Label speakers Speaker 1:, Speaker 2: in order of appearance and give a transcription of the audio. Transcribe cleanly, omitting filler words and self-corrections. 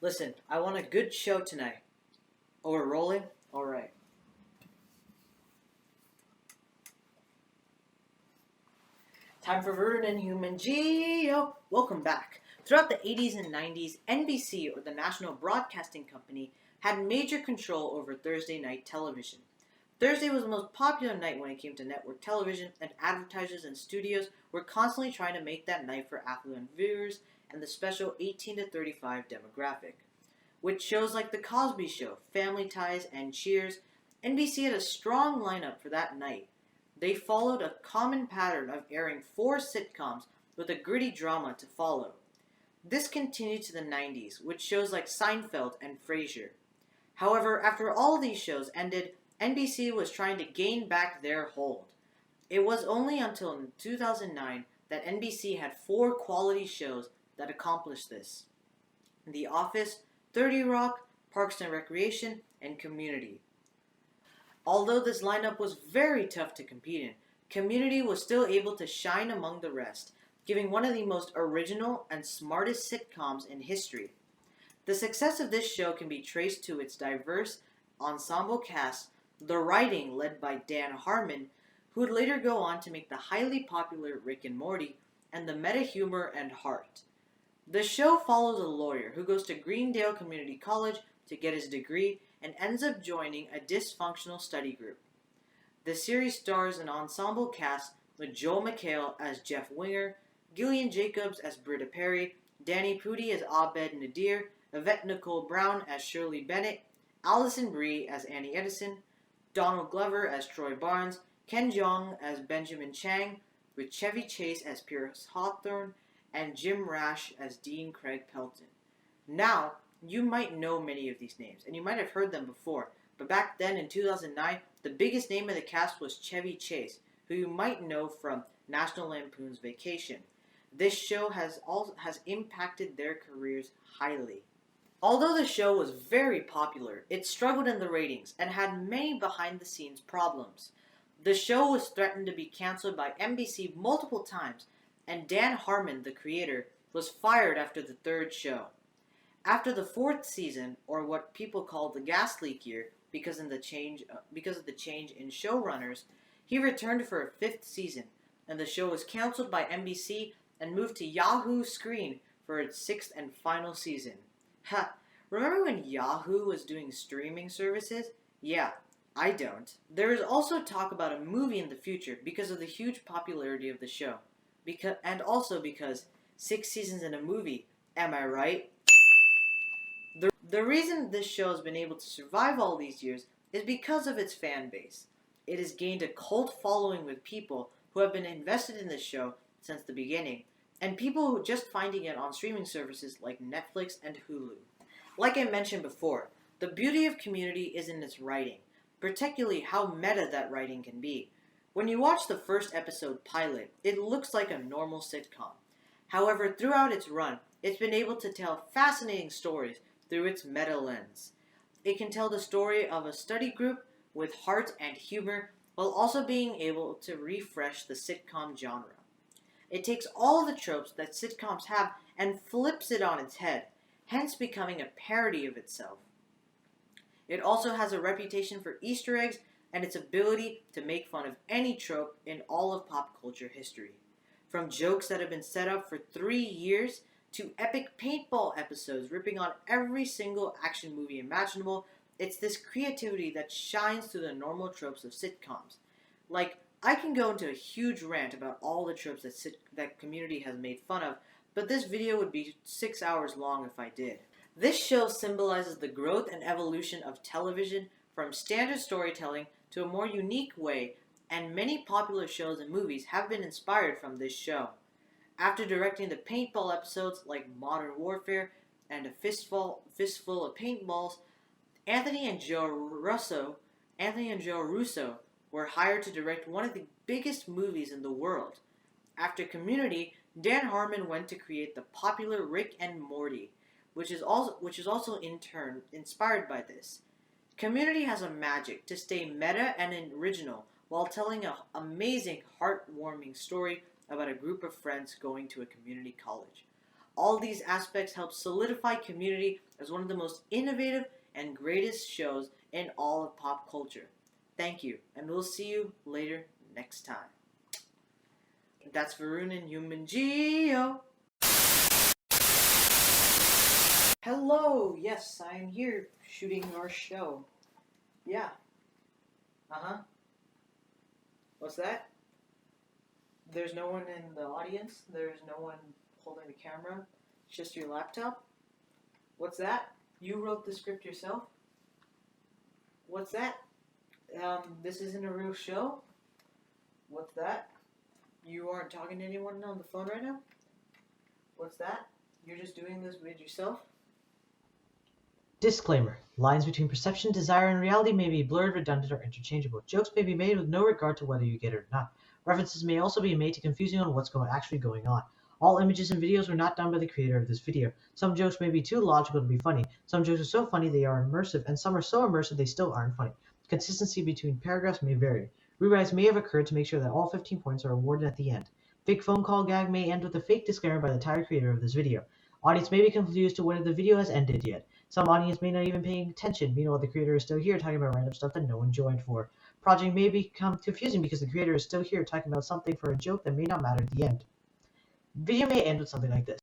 Speaker 1: Listen, I want a good show tonight. Oh, we're rolling? Alright. Time for Varun and Human Geo. Welcome back. Throughout the 80s and 90s, NBC, or the National Broadcasting Company, had major control over Thursday night television. Thursday was the most popular night when it came to network television, and advertisers and studios were constantly trying to make that night for affluent viewers and the special 18 to 35 demographic. With shows like The Cosby Show, Family Ties, and Cheers, NBC had a strong lineup for that night. They followed a common pattern of airing 4 sitcoms with a gritty drama to follow. This continued to the 90s, with shows like Seinfeld and Frasier. However, after all these shows ended, NBC was trying to gain back their hold. It was only until 2009 that NBC had 4 quality shows that accomplished this: The Office, 30 Rock, Parks and Recreation, and Community. Although this lineup was very tough to compete in, Community was still able to shine among the rest, giving one of the most original and smartest sitcoms in history. The success of this show can be traced to its diverse ensemble cast, the writing led by Dan Harmon, who would later go on to make the highly popular Rick and Morty, and the meta humor and heart. The show follows a lawyer who goes to Greendale Community College to get his degree and ends up joining a dysfunctional study group. The series stars an ensemble cast with Joel McHale as Jeff Winger, Gillian Jacobs as Britta Perry, Danny Pudi as Abed Nadir, Yvette Nicole Brown as Shirley Bennett, Alison Brie as Annie Edison, Donald Glover as Troy Barnes, Ken Jeong as Benjamin Chang, with Chevy Chase as Pierce Hawthorne, and Jim Rash as Dean Craig Pelton. Now, you might know many of these names, and you might have heard them before, but back then in 2009, the biggest name of the cast was Chevy Chase, who you might know from National Lampoon's Vacation. This show has impacted their careers highly. Although the show was very popular, it struggled in the ratings and had many behind-the-scenes problems. The show was threatened to be canceled by NBC multiple times, and Dan Harmon, the creator, was fired after the 3rd show. After the 4th season, or what people call the gas leak year, because of the change in showrunners, he returned for a 5th season, and the show was canceled by NBC and moved to Yahoo Screen for its 6th and final season. Ha! Remember when Yahoo was doing streaming services? Yeah, I don't. There is also talk about a movie in the future because of the huge popularity of the show. And also because 6 seasons in a movie, am I right? The reason this show has been able to survive all these years is because of its fan base. It has gained a cult following with people who have been invested in this show since the beginning, and people who are just finding it on streaming services like Netflix and Hulu. Like I mentioned before, the beauty of Community is in its writing, particularly how meta that writing can be. When you watch the first episode pilot, it looks like a normal sitcom. However, throughout its run, it's been able to tell fascinating stories through its meta lens. It can tell the story of a study group with heart and humor, while also being able to refresh the sitcom genre. It takes all the tropes that sitcoms have and flips it on its head, hence becoming a parody of itself. It also has a reputation for Easter eggs and its ability to make fun of any trope in all of pop culture history. From jokes that have been set up for 3 years, to epic paintball episodes ripping on every single action movie imaginable, it's this creativity that shines through the normal tropes of sitcoms. Like, I can go into a huge rant about all the tropes that Community has made fun of, but this video would be 6 hours long if I did. This show symbolizes the growth and evolution of television from standard storytelling to a more unique way, and many popular shows and movies have been inspired from this show. After directing the paintball episodes like Modern Warfare and A Fistful of Paintballs, Anthony and Joe Russo were hired to direct one of the biggest movies in the world. After Community, Dan Harmon went to create the popular Rick and Morty, which is also in turn inspired by this. Community has a magic to stay meta and original while telling an amazing, heartwarming story about a group of friends going to a community college. All these aspects help solidify Community as one of the most innovative and greatest shows in all of pop culture. Thank you, and we'll see you later next time. That's Varun and Human Geo. Hello, yes, I am here shooting our show. Yeah. What's that? There's no one in the audience. There's no one holding the camera. It's just your laptop. What's that? You wrote the script yourself? What's that? This isn't a real show? What's that? You aren't talking to anyone on the phone right now? What's that? You're just doing this with yourself?
Speaker 2: Disclaimer. Lines between perception, desire, and reality may be blurred, redundant, or interchangeable. Jokes may be made with no regard to whether you get it or not. References may also be made to confuse you on what's actually going on. All images and videos were not done by the creator of this video. Some jokes may be too logical to be funny. Some jokes are so funny they are immersive, and some are so immersive they still aren't funny. Consistency between paragraphs may vary. Rewrites may have occurred to make sure that all 15 points are awarded at the end. Fake phone call gag may end with a fake disclaimer by the entire creator of this video. Audience may be confused to whether the video has ended yet. Some audience may not even pay attention, meanwhile the creator is still here talking about random stuff that no one joined for. Project may become confusing because the creator is still here talking about something for a joke that may not matter at the end. Video may end with something like this.